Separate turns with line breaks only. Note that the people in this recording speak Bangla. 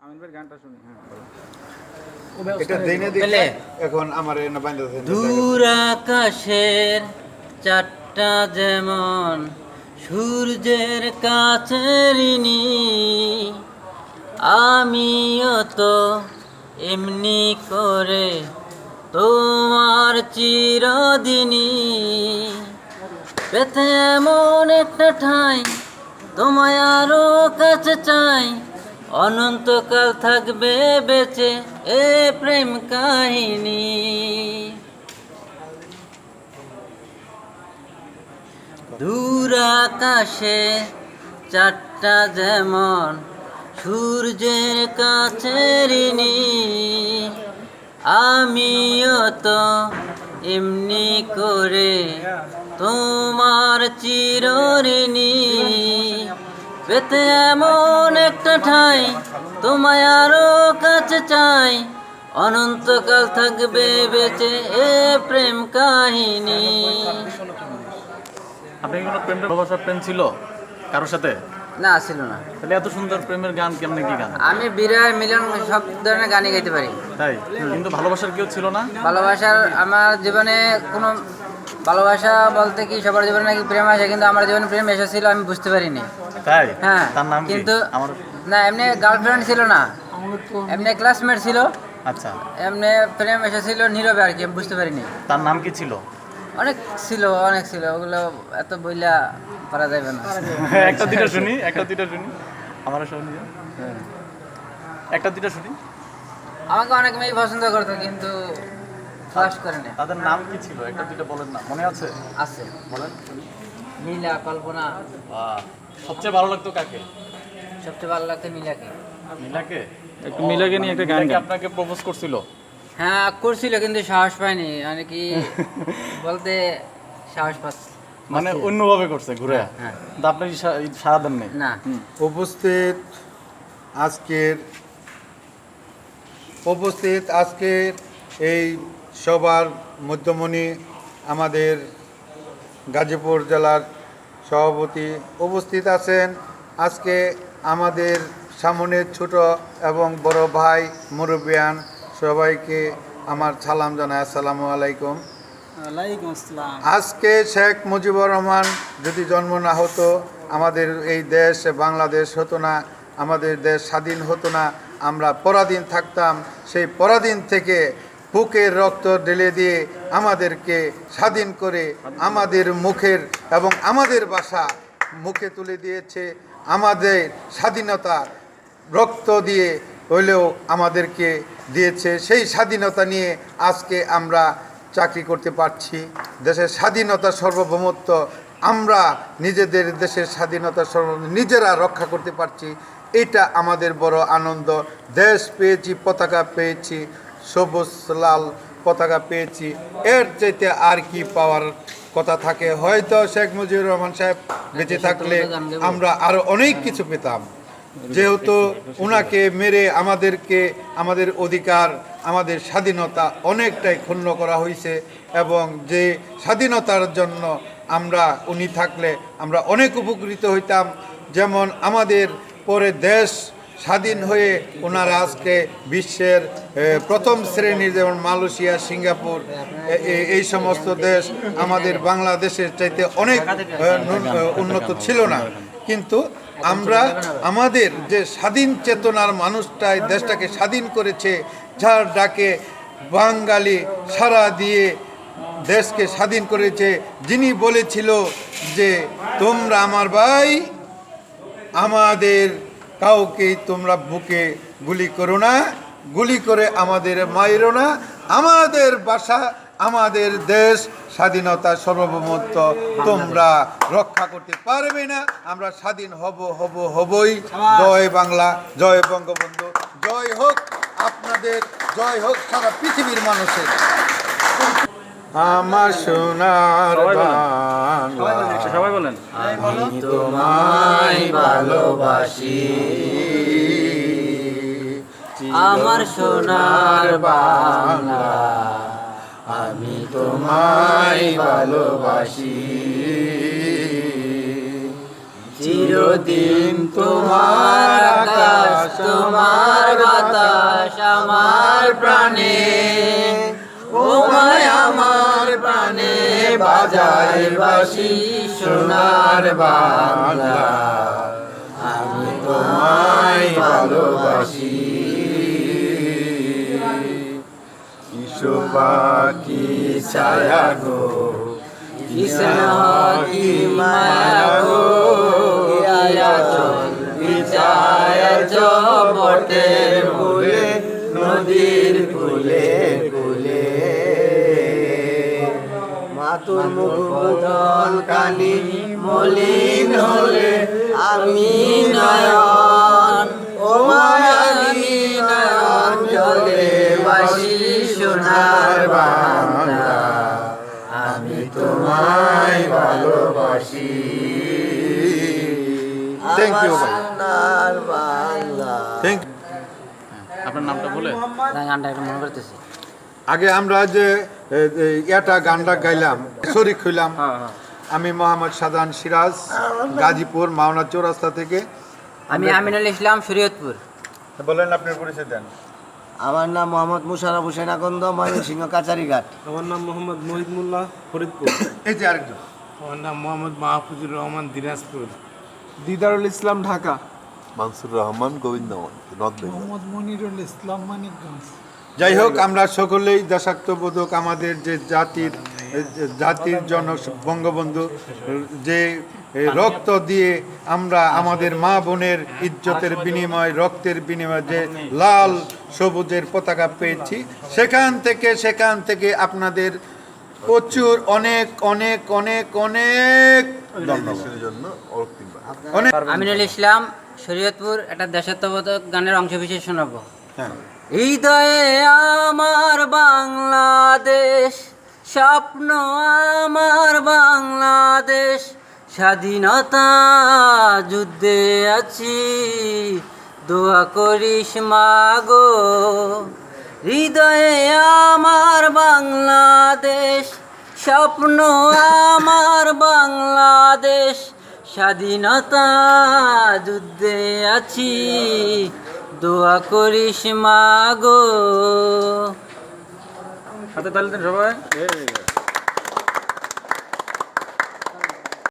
আমিন ভাই গানটা শুনি।
এটা দেইনে দেখলে এখন আমার না বাইন্দা দেন।
দূর আকাশের চারটা যেমন সূর্যের কাছে ঋণী, আমিও তো এমনি করে তোমার চিরদিনই পেতে এমন একটা ঠাঁই, তোমায় আরো কাছে চাই, অনন্তকাল থাকবে বেঁচে এ প্রেম কাহিনী। দূর আকাশে চারটা যেমন সূর্যের কাছে ঋণী, আমিও তো এমনি করে তোমার চিরঋণী পেতে এমন একটা ঠাঁই, তোমায় আরো কাছে চাই, অনন্তকাল থাকবে বেঁচে এ প্রেম কাহিনী।
আপনি কি কোনো প্রেম ভালোবাসার প্রেম ছিল কারোর সাথে?
না, ছিল না।
তাহলে এত সুন্দর প্রেমের গান কেমনে কি গান?
আমি বিরহ মিলন সব ধরনের গানই গাইতে পারি।
তাই? কিন্তু ভালোবাসার কেউ ছিল না?
ভালোবাসার আমার জীবনে কোনো ভালোবাসা বলতে কি সবার জীবনে নাকি প্রেম আসে, কিন্তু আমার জীবনে প্রেম এসেছিল আমি বুঝতে পারিনি।
তাই?
হ্যাঁ,
তার নাম কি?
কিন্তু
আমার
না, এমনি গার্লফ্রেন্ড ছিল না, এমনি ক্লাসমেট ছিল,
আচ্ছা,
এমনি প্রেম এসেছিল নীরবে আর কি, আমি বুঝতে পারিনি।
তার নাম কি ছিল?
অনেক ছিল, অনেক ছিল, ওগুলো এত বইলা করা যাবে না।
একটা দুইটা শুনি, একটা দুইটা শুনি, আমারও শুনি। হ্যাঁ, একটা দুইটা শুনি।
আমাকে অনেক মেয়ে পছন্দ করতো, কিন্তু ফার্স্ট করে না।
তাদের নাম কি ছিল? একটা দুইটা বলেন না, মনে আছে?
আছে,
বলেন শুনি।
নীলা, কল্পনা।
বাহ, সবচেয়ে ভালো লাগতো কাকে?
সবচেয়ে ভালো লাগতো নীলাকে।
মিলাকে?
একটু মিলাকে নিয়ে একটা গান
মিলাকে
গান।
আপনাকে প্রপোজ করছিল?
হ্যাঁ, করছিল, কিন্তু সাহস পাইনি, মানে কি বলতে সাহস পাচ্ছি
মানে অন্যভাবে করছে ঘুরে?
হ্যাঁ।
কিন্তু আপনি সারা দেন নেই?
না।
উপস্থিত আজকের এই সবার মধ্যমণি আমাদের গাজীপুর জেলার সভাপতি উপস্থিত আছেন। আজকে আমাদের সামনে ছোট এবং বড় ভাই মুরব্বিয়ান সবাইকে আমার সালাম জানাই, আসসালামু আলাইকুম। আজকে শেখ মুজিবুর রহমান যদি জন্ম না হতো, আমাদের এই দেশ বাংলাদেশ হতো না, আমাদের দেশ স্বাধীন হতো না, আমরা পরাধীন থাকতাম। সেই পরাধীন থেকে বুকের রক্ত ঢেলে দিয়ে আমাদেরকে স্বাধীন করে আমাদের মুখের এবং আমাদের ভাষা মুখে তুলে দিয়েছে। আমাদের স্বাধীনতা রক্ত দিয়ে হইলেও আমাদেরকে দিয়েছে। সেই স্বাধীনতা নিয়ে আজকে আমরা চাকরি করতে পারছি। দেশের স্বাধীনতা সার্বভৌমত্ব আমরা নিজেদের দেশের স্বাধীনতা নিজেরা রক্ষা করতে পারছি, এটা আমাদের বড় আনন্দ। দেশ পেয়েছি, পতাকা পেয়েছি, সবুজ লাল পতাকা পেয়েছি, এর চাইতে আর কি পাওয়ার কথা থাকে? হয়তো শেখ মুজিবুর রহমান সাহেব বেঁচে থাকলে আমরা আরও অনেক কিছু পেতাম। যেহেতু ওনাকে মেরে আমাদেরকে আমাদের অধিকার, আমাদের স্বাধীনতা অনেকটাই ক্ষুণ্ণ করা হয়েছে, এবং যে স্বাধীনতার জন্য আমরা উনি থাকলে আমরা অনেক উপকৃত হইতাম। যেমন আমাদের পরে দেশ স্বাধীন হয়ে ওনারা আজকে বিশ্বের প্রথম শ্রেণীর, যেমন মালয়েশিয়া, সিঙ্গাপুর, এই সমস্ত দেশ আমাদের বাংলাদেশের চাইতে অনেক উন্নত ছিল না। কিন্তু আমরা আমাদের যে স্বাধীন চেতনার মানুষটাই দেশটাকে স্বাধীন করেছে, যার ডাকে বাঙালি সাড়া দিয়ে দেশকে স্বাধীন করেছে, যিনি বলেছিল যে তোমরা আমার ভাই, আমাদের কাউকেই তোমরা বুকে গুলি করো না, গুলি করে আমাদের মাইরো না, আমাদের ভাষা, আমাদের দেশ, স্বাধীনতা সার্বভৌমত্ব তোমরা রক্ষা করতে পারবে না, আমরা স্বাধীন হবই। জয় বাংলা, জয় বঙ্গবন্ধু, জয় হোক আপনাদের, জয় হোক সারা পৃথিবীর মানুষের। আমার সোনার বাংলা,
সবাই বলেন।
আমি তোমায় ভালোবাসি, আমার সোনার বাংলা, আমি তোমায় ভালোবাসি। চিরদিন তোমার আকাশ তোমার বাতাস আমার প্রাণে, ও মায় আমার প্রাণে বাজায় বাঁশি সোনার বাংলা, আমি তোমায় ভালোবাসি।
কিশো পাখি ছায়া গো,
কি স্নেহ কি মায়া গো, আয়াচল বিচায়াচ বটের মূলে, নদীর কূলে কূলে, মাতুর মুখ বদল কানি মলিন হলে আমি নয়ন, ও মায়ামি নয়ন জলে বাসি সোনার বাংলা, আমি তোমায় ভালোবাসি।
থ্যাংক ইউ ভাই,
সোনার বাংলা।
থ্যাংক।
আপনার নামটা বলে
গানটা একটা মনে করতেছি।
আগে আমরা যে এটা গানটা গাইলাম, শরিক হইলাম।
হ্যাঁ হ্যাঁ
আমি মোহাম্মদ সাদান সিরাজ, গাজীপুর মাওনা চৌরাস্তা থেকে।
আমি আমিনুল ইসলাম, শরীয়তপুর।
বলেন আপনার পরিচয় দেন।
আমার নাম মোহাম্মদ মুশারফ হোসেন আকন্দ, ময়মনসিংহ কাচারিঘাট।
আমার নাম মোহাম্মদ মহিদ মোল্লা, ফরিদপুর।
এই যে আরেকজন।
আমার নাম মোহাম্মদ মাহফুজুর রহমান, দিনাজপুর। দিদারুল ইসলাম, ঢাকা।
মানসুর রহমান, গোবিন্দগঞ্জ, নর্থ বেঙ্গল।
মোহাম্মদ মনিরুল ইসলাম, মানিকগঞ্জ।
যাই হোক, আমরা সকলেই দেশাত্মবোধক। আমাদের যে জাতির জনক বঙ্গবন্ধু যে রক্ত দিয়ে আমরা আমাদের মা বোনের ইজ্জতের বিনিময়, রক্তের বিনিময়ে যে লাল সবুজের পতাকা পেয়েছি, সেখান থেকে আপনাদের প্রচুর অনেক অনেক অনেক অনেক ধন্যবাদ।
জন্য অরক্তিম
অনেক
আমিনুল ইসলাম, শরীয়তপুর। একটা দেশাত্মবোধক গানের অংশ বিশেষ শোনাবো।
হ্যাঁ।
হৃদয়ে আমার বাংলাদেশ, স্বপ্ন আমার বাংলাদেশ, স্বাধীনতা যুদ্ধে আছি, দোয়া করিস মাগো। হৃদয়ে আমার বাংলাদেশ, স্বপ্ন আমার বাংলাদেশ, স্বাধীনতা যুদ্ধে আছি, দোয়া করিস মাগো।
হাতে তালি দেন সবাই।